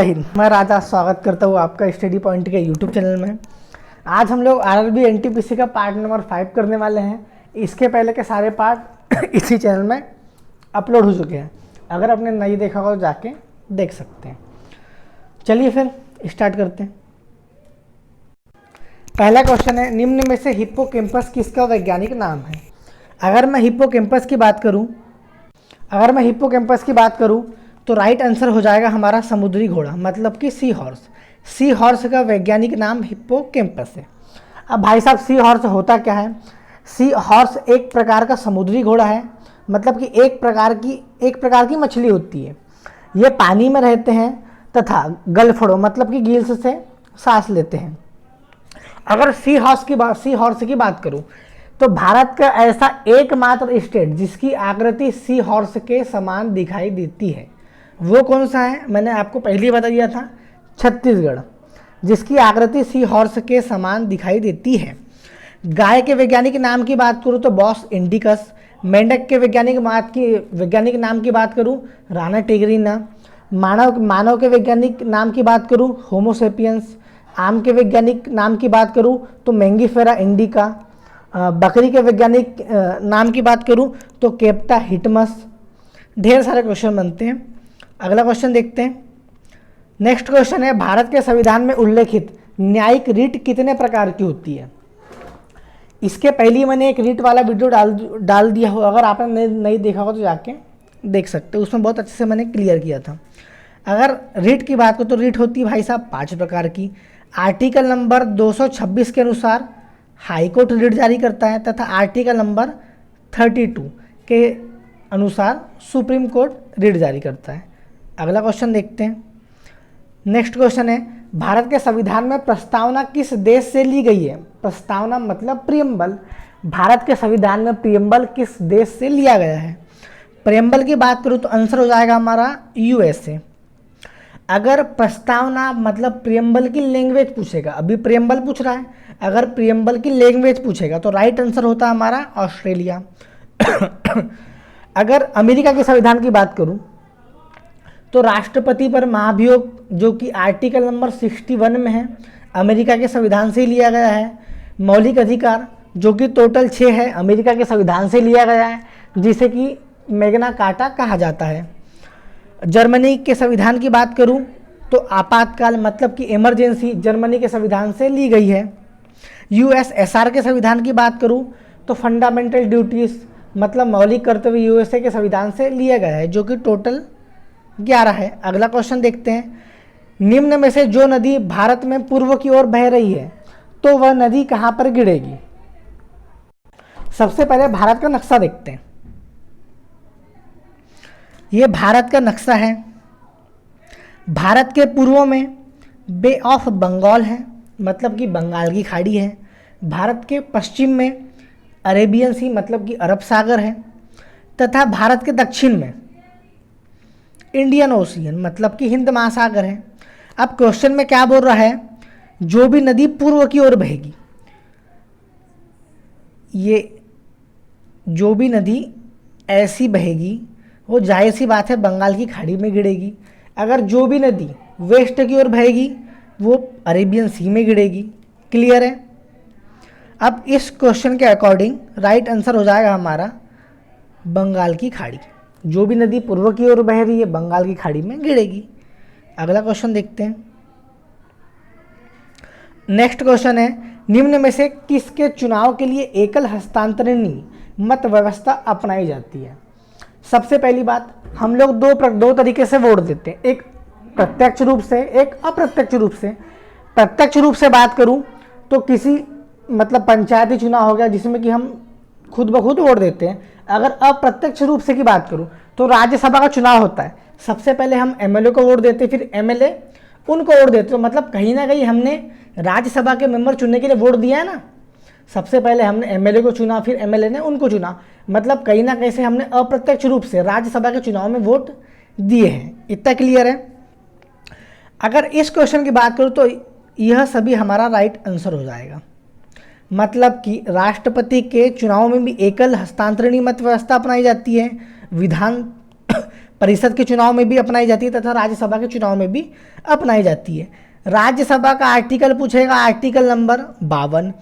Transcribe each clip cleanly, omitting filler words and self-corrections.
जय हिंद। मैं राजा स्वागत करता हूँ आपका स्टडी पॉइंट के यूट्यूब चैनल में। आज हम लोग आरआरबी एनटीपीसी का पार्ट नंबर 5 करने वाले हैं। इसके पहले के सारे पार्ट इसी चैनल में अपलोड हो चुके हैं। अगर आपने नहीं देखा हो तो जाके देख सकते हैं। चलिए फिर स्टार्ट करते हैं। पहला क्वेश्चन है, निम्न में से हिप्पोकैम्पस किसका वैज्ञानिक नाम है? अगर मैं हिप्पोकैम्पस की बात करूं तो राइट आंसर हो जाएगा हमारा समुद्री घोड़ा, मतलब कि सी हॉर्स। सी हॉर्स का वैज्ञानिक नाम हिप्पोकैम्पस है। अब भाई साहब, सी हॉर्स होता क्या है? सी हॉर्स एक प्रकार का समुद्री घोड़ा है, मतलब कि एक प्रकार की मछली होती है। ये पानी में रहते हैं तथा गलफड़ों मतलब कि गिल्स से सांस लेते हैं। अगर सी हॉर्स की बात करूं तो भारत का ऐसा एकमात्र स्टेट जिसकी आकृति सी हॉर्स के समान दिखाई देती है, वो कौन सा है? मैंने आपको पहले ही बता दिया था, छत्तीसगढ़, जिसकी आकृति सी हॉर्स के समान दिखाई देती है। गाय के वैज्ञानिक नाम की बात करूं तो बॉस इंडिकस। मेंढक के वैज्ञानिक नाम की बात करूं राना टिग्रिना। मानव के वैज्ञानिक नाम की बात करूं होमोसेपियंस। आम के वैज्ञानिक नाम की बात करूं तो मैंगीफेरा इंडिका। बकरी के वैज्ञानिक नाम की बात करूं तो केप्टा हिटमस। ढेर सारे क्वेश्चन बनते हैं। अगला क्वेश्चन देखते हैं। नेक्स्ट क्वेश्चन है, भारत के संविधान में उल्लेखित न्यायिक रीट कितने प्रकार की होती है? इसके पहले ही मैंने एक रीट वाला वीडियो डाल दिया हो, अगर आपने नहीं देखा हो तो जाके देख सकते हो। उसमें बहुत अच्छे से मैंने क्लियर किया था। अगर रीट की बात करो तो रीट होती है भाई साहब 5 प्रकार की। आर्टिकल नंबर 226 के अनुसार हाईकोर्ट रीट जारी करता है तथा आर्टिकल नंबर 32 के अनुसार सुप्रीम कोर्ट रीट जारी करता है। अगला क्वेश्चन देखते हैं। नेक्स्ट क्वेश्चन है, भारत के संविधान में प्रस्तावना किस देश से ली गई है? प्रस्तावना मतलब प्रियम्बल। भारत के संविधान में प्रियम्बल किस देश से लिया गया है? प्रियम्बल की बात करूँ तो आंसर हो जाएगा हमारा यूएसए। अगर प्रस्तावना मतलब प्रियम्बल की लैंग्वेज पूछेगा, अभी प्रियम्बल पूछ रहा है, अगर प्रियम्बल की लैंग्वेज पूछेगा तो राइट आंसर होता है हमारा ऑस्ट्रेलिया। अगर अमेरिका के संविधान की बात करूं तो राष्ट्रपति पर महाभियोग, जो कि आर्टिकल नंबर 61 में है, अमेरिका के संविधान से लिया गया है। मौलिक अधिकार, जो कि टोटल 6 है, अमेरिका के संविधान से लिया गया है, जिसे कि मैग्ना कार्टा कहा जाता है। जर्मनी के संविधान की बात करूं तो आपातकाल मतलब कि इमरजेंसी जर्मनी के संविधान से ली गई है। यूएसएसआर के संविधान की बात करूं तो फंडामेंटल ड्यूटीज मतलब मौलिक कर्तव्य यूएसए के संविधान से लिया गया है, जो कि टोटल 11 है। अगला क्वेश्चन देखते हैं। निम्न में से जो नदी भारत में पूर्व की ओर बह रही है तो वह नदी कहां पर गिरेगी? सबसे पहले भारत का नक्शा देखते हैं। ये भारत का नक्शा है। भारत के पूर्व में बे ऑफ बंगाल है, मतलब कि बंगाल की खाड़ी है। भारत के पश्चिम में अरेबियन सी मतलब कि अरब सागर है तथा भारत के दक्षिण में इंडियन ओशियन मतलब कि हिंद महासागर है। अब क्वेश्चन में क्या बोल रहा है? जो भी नदी पूर्व की ओर बहेगी, ये जो भी नदी ऐसी बहेगी वो जाहिर सी बात है बंगाल की खाड़ी में गिरेगी। अगर जो भी नदी वेस्ट की ओर बहेगी वो अरेबियन सी में गिरेगी। क्लियर है? अब इस क्वेश्चन के अकॉर्डिंग राइट आंसर हो जाएगा हमारा बंगाल की खाड़ी। जो भी नदी पूर्व की ओर बह रही है बंगाल की खाड़ी में गिरेगी। अगला क्वेश्चन देखते हैं। नेक्स्ट क्वेश्चन है, निम्न में से किसके चुनाव के लिए एकल हस्तांतरणी मत व्यवस्था अपनाई जाती है? सबसे पहली बात, हम लोग दो तरीके से वोट देते हैं, एक प्रत्यक्ष रूप से, एक अप्रत्यक्ष रूप से। प्रत्यक्ष रूप से बात करूं तो किसी मतलब पंचायती चुनाव हो गया जिसमें कि हम खुद ब खुद वोट देते हैं। अगर अप्रत्यक्ष रूप से की बात करूं तो राज्यसभा का चुनाव होता है। सबसे पहले हम एमएलए को वोट देते, फिर एमएलए उनको वोट देते। तो मतलब कहीं ना कहीं हमने राज्यसभा के मेंबर चुनने के लिए वोट दिया है ना। सबसे पहले हमने एमएलए को चुना, फिर एमएलए ने उनको चुना। मतलब कहीं ना कहीं से हमने अप्रत्यक्ष रूप से राज्यसभा के चुनाव में वोट दिए हैं। इतना क्लियर है? अगर इस क्वेश्चन की बात करूं तो यह सभी हमारा राइट आंसर हो जाएगा। मतलब कि राष्ट्रपति के चुनाव में भी एकल हस्तांतरणी मत व्यवस्था अपनाई जाती है। विधान परिषद के चुनाव में भी अपनाई जाती है तथा राज्यसभा के चुनाव में भी अपनाई जाती है। राज्यसभा का आर्टिकल पूछेगा आर्टिकल नंबर 52,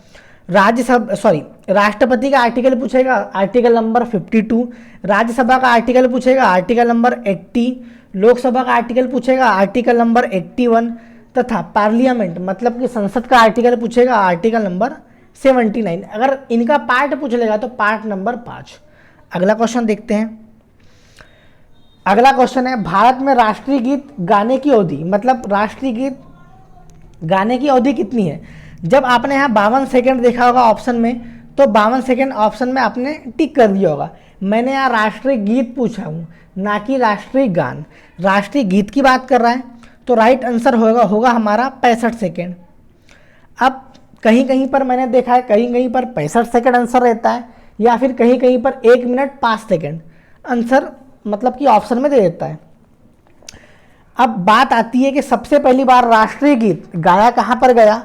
राष्ट्रपति का आर्टिकल पूछेगा आर्टिकल नंबर 52, राज्यसभा का आर्टिकल पूछेगा आर्टिकल नंबर 80, लोकसभा का आर्टिकल पूछेगा आर्टिकल नंबर 81 तथा पार्लियामेंट मतलब कि संसद का आर्टिकल पूछेगा आर्टिकल नंबर 79। अगर इनका पार्ट पूछ लेगा तो पार्ट नंबर 5। अगला क्वेश्चन देखते हैं। अगला क्वेश्चन है भारत में राष्ट्रीय गीत गाने की अवधि, मतलब राष्ट्रीय गीत गाने की अवधि कितनी है। जब आपने यहाँ 52 सेकंड देखा होगा ऑप्शन में, तो 52 सेकंड ऑप्शन में आपने टिक कर दिया होगा। मैंने यहाँ राष्ट्रीय गीत पूछा हूँ, ना कि राष्ट्रीय गान। राष्ट्रीय गीत की बात कर रहा है तो राइट आंसर होगा हमारा 65 सेकेंड। अब कहीं कहीं पर मैंने देखा है, कहीं कहीं पर 65 सेकेंड आंसर रहता है, या फिर कहीं कहीं पर 1 मिनट 5 सेकेंड आंसर मतलब कि ऑप्शन में दे देता है। अब बात आती है कि सबसे पहली बार राष्ट्रीय गीत गाया कहाँ पर गया,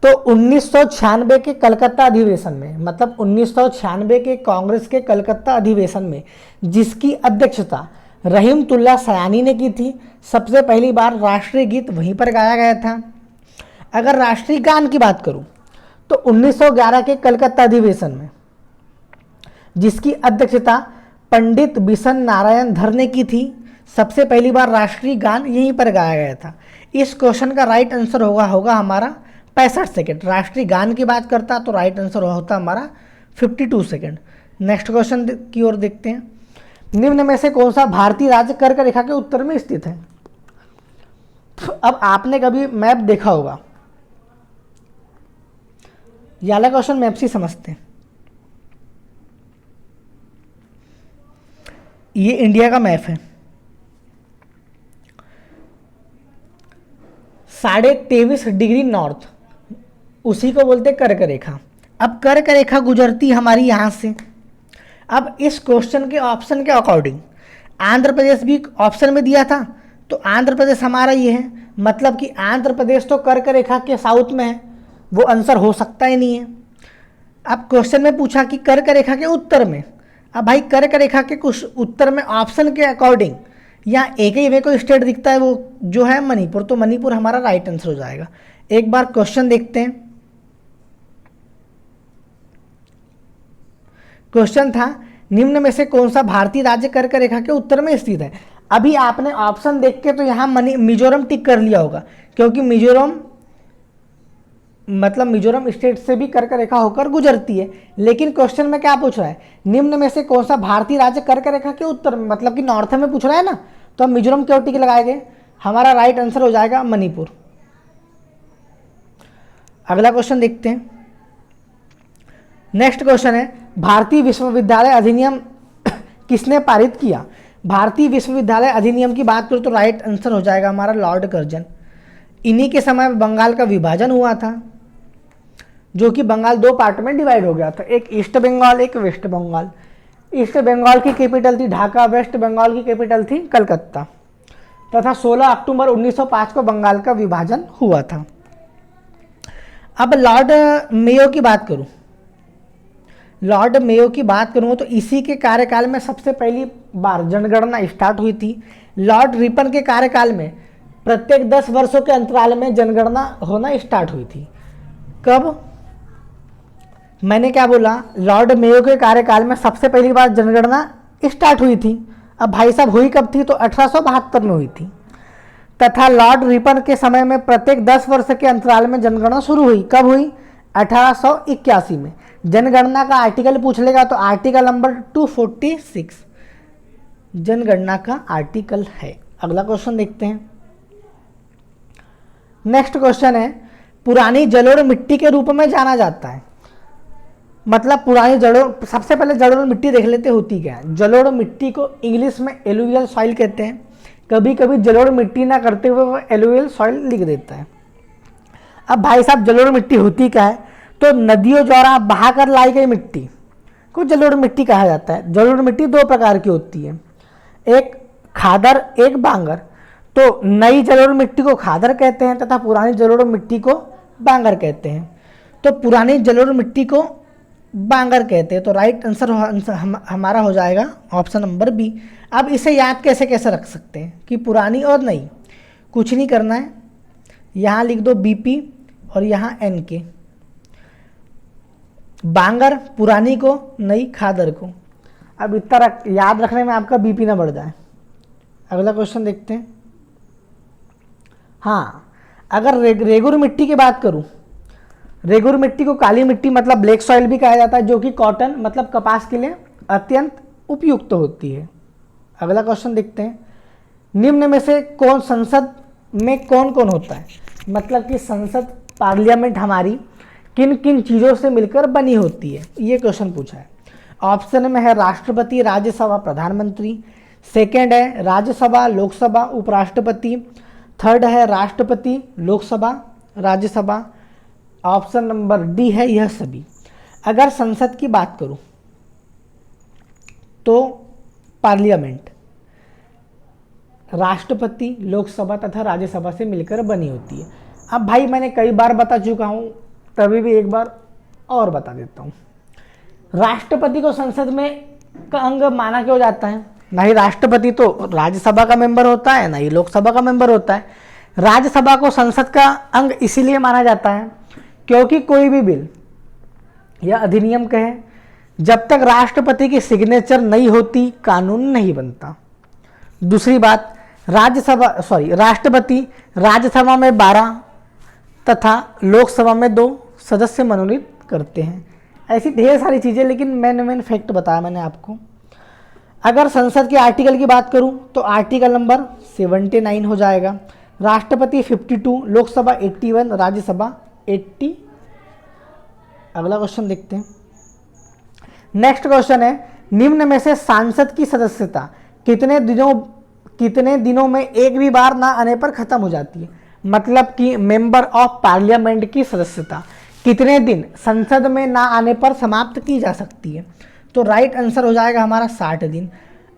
तो 1996 के कलकत्ता अधिवेशन में, मतलब 1996 के कांग्रेस के कलकत्ता अधिवेशन में, जिसकी अध्यक्षता रहीमतुल्लाह सयानी ने की थी। सबसे पहली बार राष्ट्रीय गीत वहीं पर गाया गया था। अगर राष्ट्रीय गान की बात करूं तो 1911 के कलकत्ता अधिवेशन में, जिसकी अध्यक्षता पंडित बिशन नारायण धर ने की थी, सबसे पहली बार राष्ट्रीय गान यहीं पर गाया गया था। इस क्वेश्चन का राइट आंसर होगा हमारा 65 सेकेंड। राष्ट्रीय गान की बात करता तो राइट आंसर होता हमारा 52 सेकेंड। नेक्स्ट क्वेश्चन की ओर देखते हैं। निम्न में से कौन सा भारतीय राज्य कर्क रेखा के उत्तर में स्थित है। अब आपने कभी मैप देखा होगा, ये वाला क्वेश्चन मैप से समझते हैं। ये इंडिया का मैप है, 23.5 डिग्री नॉर्थ, उसी को बोलते कर्क रेखा। अब कर्क रेखा गुजरती हमारी यहाँ से। अब इस क्वेश्चन के ऑप्शन के अकॉर्डिंग आंध्र प्रदेश भी ऑप्शन में दिया था, तो आंध्र प्रदेश हमारा ये है, मतलब कि आंध्र प्रदेश तो कर्क रेखा के साउथ में है, वो आंसर हो सकता ही नहीं है। अब क्वेश्चन में पूछा कि कर्क रेखा के उत्तर में। अब भाई कर्क रेखा के कुछ उत्तर में ऑप्शन के अकॉर्डिंग यहाँ एक ही वे को स्टेट दिखता है, वो जो है मणिपुर, तो मणिपुर हमारा राइट आंसर हो जाएगा। एक बार क्वेश्चन देखते हैं। क्वेश्चन था निम्न में से कौन सा भारतीय राज्य कर्क रेखा के उत्तर में स्थित है। अभी आपने ऑप्शन देख के तो यहाँ मिजोरम टिक कर लिया होगा, क्योंकि मिजोरम स्टेट से भी कर्क रेखा होकर गुजरती है। लेकिन क्वेश्चन में क्या पूछ रहा है, निम्न में से कौन सा भारतीय राज्य कर्क रेखा के उत्तर में, मतलब कि नॉर्थ में पूछ रहा है ना, तो हम मिजोरम क्यों टिक लगाएंगे, हमारा राइट आंसर हो जाएगा मणिपुर। अगला क्वेश्चन देखते हैं। नेक्स्ट क्वेश्चन है भारतीय विश्वविद्यालय अधिनियम किसने पारित किया। भारतीय विश्वविद्यालय अधिनियम की बात करूं तो राइट आंसर हो जाएगा हमारा लॉर्ड कर्जन। इन्हीं के समय में बंगाल का विभाजन हुआ था, जो कि बंगाल 2 पार्ट में डिवाइड हो गया था, एक ईस्ट बंगाल एक वेस्ट बंगाल। ईस्ट बंगाल की कैपिटल थी ढाका, वेस्ट बंगाल की कैपिटल थी कलकत्ता, तथा 16 अक्टूबर 1905 को बंगाल का विभाजन हुआ था। अब लॉर्ड मेयो की बात करूं, तो इसी के कार्यकाल में सबसे पहली बार जनगणना स्टार्ट हुई थी। लॉर्ड रिपन के कार्यकाल में प्रत्येक 10 वर्षों के अंतराल में जनगणना होना स्टार्ट हुई थी। कब, मैंने क्या बोला, लॉर्ड मेयो के कार्यकाल में सबसे पहली बार जनगणना स्टार्ट हुई थी। अब भाई साहब हुई कब थी, तो 1872 में हुई थी। तथा लॉर्ड रिपन के समय में प्रत्येक 10 वर्ष के अंतराल में जनगणना शुरू हुई। कब हुई, 1881 में। जनगणना का आर्टिकल पूछ लेगा तो आर्टिकल नंबर 246 जनगणना का आर्टिकल है। अगला क्वेश्चन देखते हैं। नेक्स्ट क्वेश्चन है पुरानी जलोढ़ मिट्टी के रूप में जाना जाता है, मतलब पुरानी जलोढ़, सबसे पहले जलोढ़ मिट्टी देख लेते होती क्या है। जलोढ़ मिट्टी को इंग्लिश में एलुवियल सॉइल कहते हैं। कभी कभी जलोढ़ मिट्टी ना करते हुए वो एलुवियल सॉइल लिख देता है। अब भाई साहब जलोढ़ मिट्टी होती क्या है, तो नदियों द्वारा बहाकर लाई गई मिट्टी को जलोढ़ मिट्टी कहा जाता है। जलोढ़ मिट्टी 2 प्रकार की होती है, एक खादर एक बांगर। तो नई जलोढ़ मिट्टी को खादर कहते हैं तथा पुरानी जलोढ़ मिट्टी को बांगर कहते हैं। तो पुरानी जलोढ़ मिट्टी को बांगर कहते हैं। तो राइट आंसर हमारा हो जाएगा ऑप्शन नंबर बी। अब इसे याद कैसे कैसे रख सकते हैं कि पुरानी और नई, कुछ नहीं करना है, यहाँ लिख दो बीपी और यहाँ एन के। बांगर पुरानी को, नई खादर को। अब इतना याद रखने में आपका बीपी ना बढ़ जाए। अगला क्वेश्चन देखते हैं। हाँ, अगर रेगुर मिट्टी की बात करूं, रेगुर मिट्टी को काली मिट्टी मतलब ब्लैक सॉइल भी कहा जाता है, जो कि कॉटन मतलब कपास के लिए अत्यंत उपयुक्त होती है। अगला क्वेश्चन देखते हैं। निम्न में से कौन संसद में कौन कौन होता है, मतलब कि संसद पार्लियामेंट हमारी किन किन चीज़ों से मिलकर बनी होती है, ये क्वेश्चन पूछा है। ऑप्शन में है राष्ट्रपति, राज्यसभा, प्रधानमंत्री। सेकेंड है राज्यसभा, लोकसभा, उपराष्ट्रपति। थर्ड है राष्ट्रपति, Lok Sabha, Rajya Sabha. Option number D है यह सभी। अगर संसद की बात करूं तो पार्लियामेंट राष्ट्रपति, लोकसभा तथा राज्यसभा से मिलकर बनी होती है। अब भाई मैंने कई बार बता चुका हूं, तभी भी एक बार और बता देता हूं। राष्ट्रपति को संसद में का अंग माना क्यों जाता है? ना ही राष्ट्रपति तो राज्यसभा का मेंबर होता है, ना ही लोकसभा का मेंबर होता है। राज्यसभा को संसद का अंग इसीलिए माना जाता है क्योंकि कोई भी बिल या अधिनियम कहे, जब तक राष्ट्रपति की सिग्नेचर नहीं होती कानून नहीं बनता। दूसरी बात, राष्ट्रपति राज्यसभा में 12 तथा लोकसभा में 2 सदस्य मनोनीत करते हैं। ऐसी ढेर सारी चीज़ें, लेकिन मेन फैक्ट बताया मैंने आपको। अगर संसद के आर्टिकल की बात करूं तो आर्टिकल नंबर 79 हो जाएगा। राष्ट्रपति 52, लोकसभा 81, राज्यसभा 80। अगला क्वेश्चन देखते हैं। नेक्स्ट क्वेश्चन है, निम्न में से सांसद की सदस्यता कितने दिनों में एक भी बार ना आने पर खत्म हो जाती है? मतलब कि मेंबर ऑफ पार्लियामेंट की सदस्यता कितने दिन संसद में ना आने पर समाप्त की जा सकती है? तो राइट आंसर हो जाएगा हमारा 60 दिन।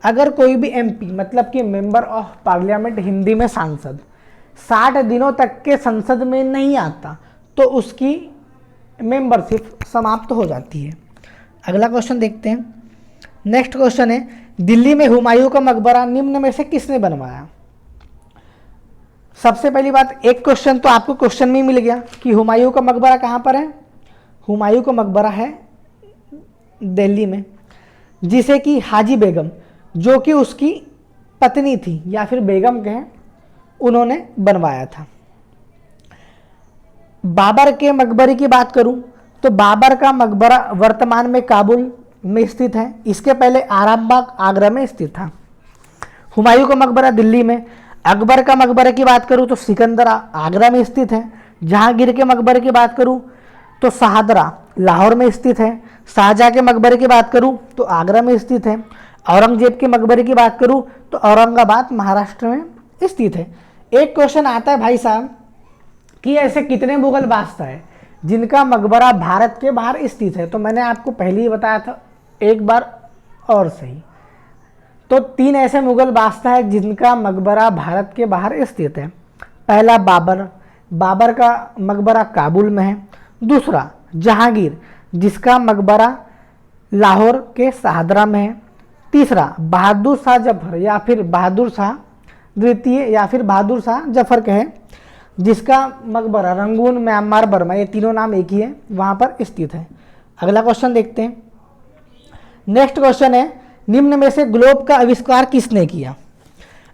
अगर कोई भी एमपी मतलब कि मेंबर ऑफ पार्लियामेंट, हिंदी में सांसद, 60 दिनों तक के संसद में नहीं आता तो उसकी मेंबरशिप समाप्त हो जाती है। अगला क्वेश्चन देखते हैं। नेक्स्ट क्वेश्चन है, दिल्ली में हुमायूं का मकबरा निम्न में से किसने बनवाया? सबसे पहली बात, एक क्वेश्चन तो आपको क्वेश्चन में मिल गया कि हुमायूं का मकबरा कहाँ पर है। हुमायूं का मकबरा है दिल्ली में, जिसे कि हाजी बेगम, जो कि उसकी पत्नी थी या फिर बेगम कहें, उन्होंने बनवाया था। बाबर के मकबरे की बात करूं तो बाबर का मकबरा वर्तमान में काबुल में स्थित है। इसके पहले आरामबाग आगरा में स्थित था। हुमायूं का मकबरा दिल्ली में। अकबर का मकबरे की बात करूं तो सिकंदरा आगरा में स्थित है। जहांगीर के मकबरे की बात करूं तो शाहदरा लाहौर में स्थित है। शाहजहां के मकबरे की बात करूं तो आगरा में स्थित है। औरंगजेब के मकबरे की बात करूं तो औरंगाबाद महाराष्ट्र में स्थित है। एक क्वेश्चन आता है भाई साहब कि ऐसे कितने मुगल बादशाह हैं जिनका मकबरा भारत के बाहर स्थित है? तो मैंने आपको पहले ही बताया था, एक बार और सही। तो 3 ऐसे मुगल बादशाह हैं जिनका मकबरा भारत के बाहर स्थित है। पहला बाबर, बाबर का मकबरा काबुल में है। दूसरा जहांगीर, जिसका मकबरा लाहौर के शाहदरा में है। तीसरा बहादुर शाह जफर या फिर बहादुर शाह द्वितीय या फिर बहादुर शाह जफर कहें, जिसका मकबरा रंगून, म्यांमार, बर्मा, ये तीनों नाम एक ही है, वहाँ पर स्थित है। अगला क्वेश्चन देखते हैं। नेक्स्ट क्वेश्चन है, निम्न में से ग्लोब का आविष्कार किसने किया?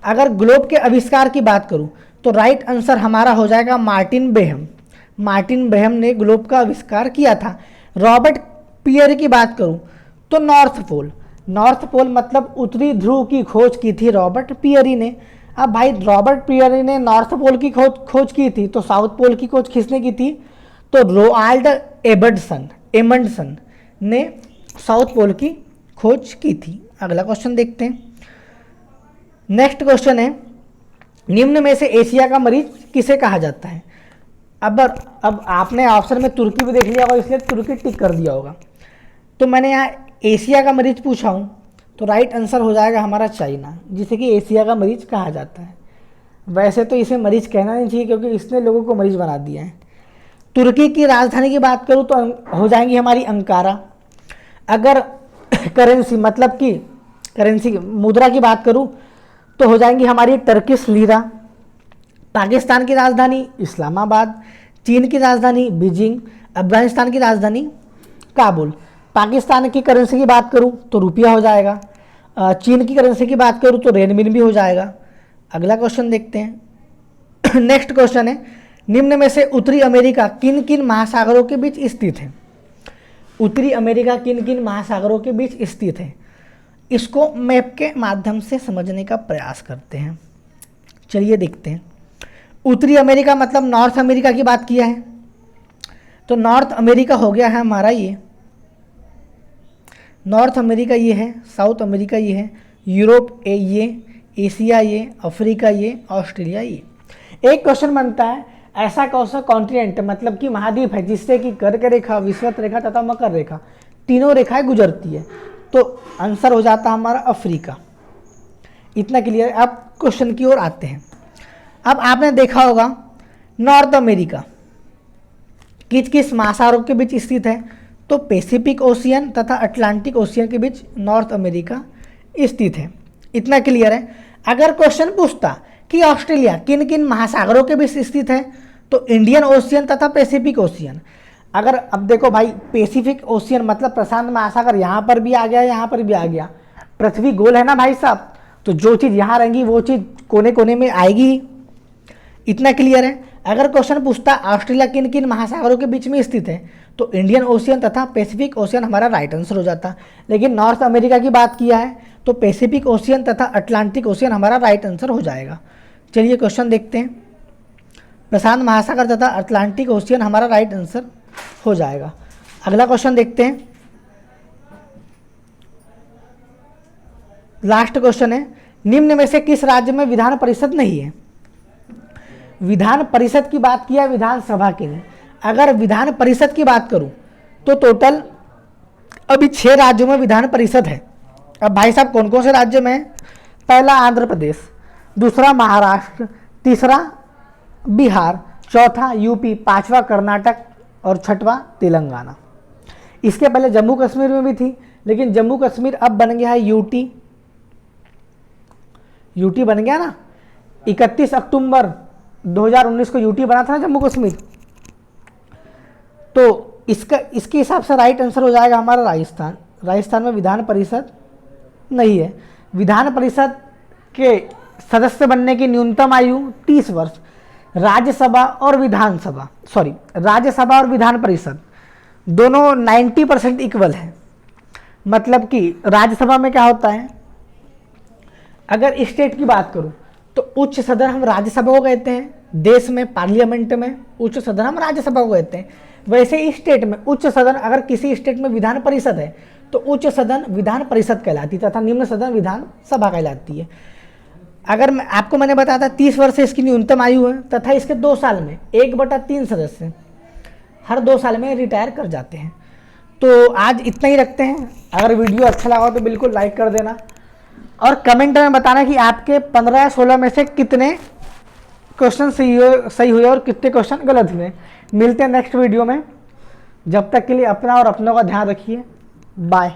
अगर ग्लोब के आविष्कार की बात करूं तो राइट आंसर हमारा हो जाएगा मार्टिन बेहम। मार्टिन बेहम ने ग्लोब का आविष्कार किया था। रॉबर्ट पियर की बात करूं तो नॉर्थ पोल, नॉर्थ पोल मतलब उत्तरी ध्रुव की खोज की थी रॉबर्ट पियरी ने। अब भाई रॉबर्ट पियरी ने नॉर्थ पोल की खोज की थी, तो साउथ पोल की खोज किसने की थी? तो रोआल्ड एमंडसन ने साउथ पोल की खोज की थी। अगला क्वेश्चन देखते हैं। नेक्स्ट क्वेश्चन है, निम्न में से एशिया का मरीज किसे कहा जाता है? अब आपने ऑप्शन में तुर्की भी देख लिया होगा, इसलिए तुर्की टिक कर दिया होगा। तो मैंने यहाँ एशिया का मरीज पूछा हूँ, तो राइट आंसर हो जाएगा हमारा चाइना, जिसे कि एशिया का मरीज कहा जाता है। वैसे तो इसे मरीज कहना नहीं चाहिए क्योंकि इसने लोगों को मरीज बना दिया है। तुर्की की राजधानी की बात करूँ तो हो जाएंगी हमारी अंकारा। अगर करेंसी मतलब कि करेंसी मुद्रा की बात करूं तो हो जाएंगी हमारी टर्किश लीरा, पाकिस्तान की राजधानी इस्लामाबाद, चीन की राजधानी बीजिंग, अफगानिस्तान की राजधानी काबुल। पाकिस्तान की करेंसी की बात करूं तो रुपया हो जाएगा, चीन की करेंसी की बात करूं तो रेनमिन भी हो जाएगा। अगला क्वेश्चन देखते हैं। नेक्स्ट क्वेश्चन है, निम्न में से उत्तरी अमेरिका किन किन महासागरों के बीच स्थित है? उत्तरी अमेरिका किन किन महासागरों के बीच स्थित है? इसको मैप के माध्यम से समझने का प्रयास करते हैं। चलिए देखते हैं। उत्तरी अमेरिका मतलब नॉर्थ अमेरिका की बात किया है, तो नॉर्थ अमेरिका हो गया है हमारा ये, नॉर्थ अमेरिका ये है, साउथ अमेरिका ये है, यूरोप ये, एशिया ये, अफ्रीका ये, ऑस्ट्रेलिया ये। एक क्वेश्चन बनता है, ऐसा कौन सा कॉन्टिनेंट मतलब कि महाद्वीप है जिससे कि कर्क रेखा, विषुवत रेखा तथा मकर रेखा तीनों रेखाएं गुजरती है? तो आंसर हो जाता है हमारा अफ्रीका। इतना क्लियर। अब क्वेश्चन की ओर आते हैं। अब आपने देखा होगा नॉर्थ अमेरिका किस किस महासागरों के बीच स्थित है? तो पैसिफिक ओशियन तथा अटलांटिक ओशियन के बीच नॉर्थ अमेरिका स्थित है। इतना क्लियर है। अगर क्वेश्चन पूछता कि ऑस्ट्रेलिया किन किन महासागरों के बीच स्थित है, तो इंडियन ओशियन तथा पैसिफिक ओशियन। अगर अब देखो भाई, पैसिफिक ओशियन मतलब प्रशांत महासागर, यहाँ पर भी आ गया, यहाँ पर भी आ गया। पृथ्वी गोल है ना भाई साहब, तो जो चीज़ यहाँ रहेंगी वो चीज़ कोने कोने में आएगी। इतना क्लियर है। अगर क्वेश्चन पूछता ऑस्ट्रेलिया किन किन महासागरों के बीच में स्थित है, तो इंडियन ओशियन तथा पैसिफिक ओशियन हमारा राइट आंसर हो जाता। लेकिन नॉर्थ अमेरिका की बात किया है तो पैसिफिक ओशियन तथा अटलांटिक ओशियन हमारा राइट आंसर हो जाएगा। चलिए क्वेश्चन देखते हैं। प्रशांत महासागर तथा अटलांटिक ओशियन हमारा राइट आंसर हो जाएगा। अगला क्वेश्चन देखते हैं। लास्ट क्वेश्चन है, निम्न में से किस राज्य में विधान परिषद नहीं है? विधान परिषद की बात किया, विधानसभा की नहीं। अगर विधान परिषद की बात करूं तो टोटल अभी 6 राज्यों में विधान परिषद है। अब भाई साहब कौन कौन से राज्य में है? पहला आंध्र प्रदेश, दूसरा महाराष्ट्र, तीसरा बिहार, चौथा यूपी, पांचवा कर्नाटक और छठवां तेलंगाना। इसके पहले जम्मू कश्मीर में भी थी, लेकिन जम्मू कश्मीर अब बन गया है यूटी। यूटी बन गया ना, 31 अक्टूबर 2019 को यूटी बना था ना जम्मू कश्मीर। तो इसके हिसाब से राइट आंसर हो जाएगा हमारा राजस्थान। राजस्थान में विधान परिषद नहीं है। विधान परिषद के सदस्य बनने की न्यूनतम आयु 30 वर्ष। राज्यसभा और विधान परिषद दोनों 90% इक्वल है। मतलब कि राज्यसभा में क्या होता है, अगर स्टेट की बात करूं तो उच्च सदन हम राज्यसभा को कहते हैं, देश में पार्लियामेंट में उच्च सदन हम राज्यसभा को कहते हैं। वैसे ही स्टेट में उच्च सदन, अगर किसी स्टेट में विधान परिषद है तो उच्च सदन विधान परिषद कहलाती है तथा निम्न सदन विधान सभा कहलाती है। अगर मैंने बताया था 30 वर्ष से इसकी न्यूनतम आयु है तथा इसके 2 साल में 1/3 सदस्य हर 2 साल में रिटायर कर जाते हैं। तो आज इतना ही रखते हैं। अगर वीडियो अच्छा लगा तो बिल्कुल लाइक कर देना और कमेंट में बताना कि आपके 15 या 16 में से कितने क्वेश्चन सही हुए और कितने क्वेश्चन गलत हुए। मिलते हैं नेक्स्ट वीडियो में। जब तक के लिए अपना और अपनों का ध्यान रखिए। बाय।